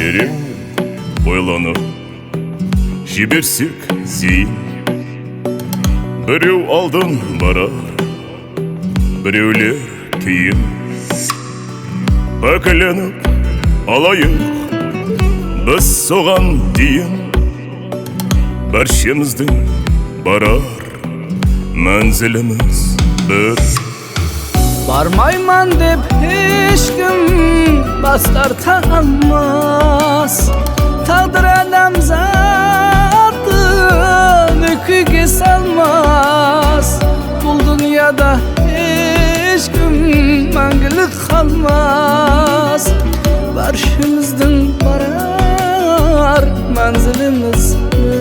терең ойланып жіберсек зейін. Біреу алдын барар, біреулер кейін. Пәкіленіп алайық біз соған дейін. Баршамыздың барар мәнзіліміз бір. Бармайман деп ешкім бас тарта алмас. Тағдыр адамзатын өкіге салмас. Бұл дүнияда ешкім мәңгілік қалмас. Баршамыздың барар мәнзіліміз бір.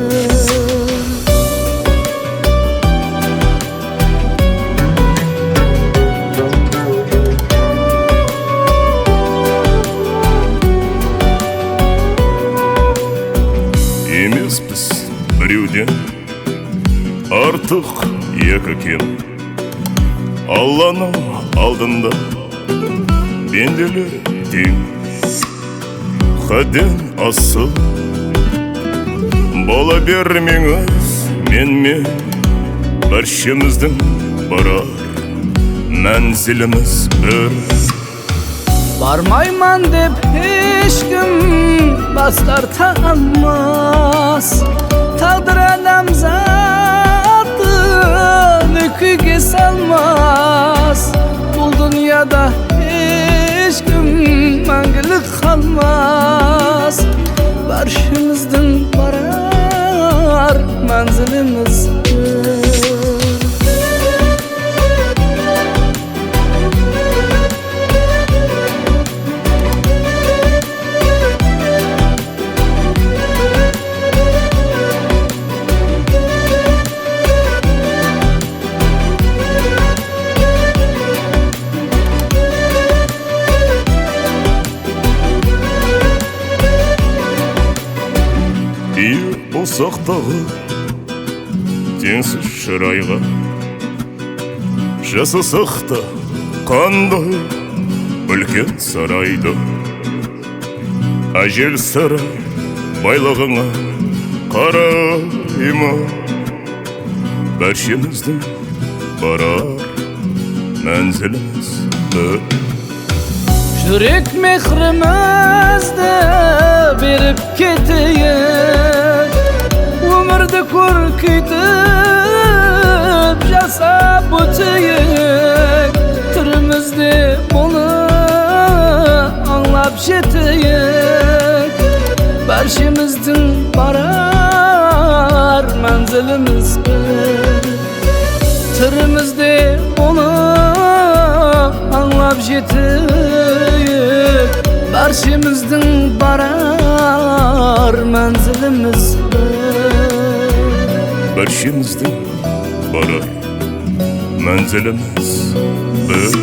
Емеспіз біреуден артық екі кем. Алланың алдында пенделер тең. Хадден асыл бола бермеңіз менмен. Баршамыздың барар мәнзіліміз бір. Бармайман деп ешкім бас тарта алмас. Тағдыр адамзатын өкіге салмас. Бұл дүнияда ешкім мәңгілік қалмас. Баршамыздың барар мәнзіліміз бір. Ие болсақтағы теңсіз шырайға, жасасақ та қандай үлкен сарайды. Әжел сарай байлығыңа қарайма. Баршамыздың барар мәнзіліміз бір. Жүрек мехрімізді беріп кетейік. Өмірді көркейтіп жасап өтейік. Түрімізде мұны аңлап жетейік. Баршамыздың барар мәнзіліміз бір. Түрімізде мұны аңлап жетейік. Баршамыздың барар мәнзіліміз бір. Баршамыздың барар мәнзіліміз бір.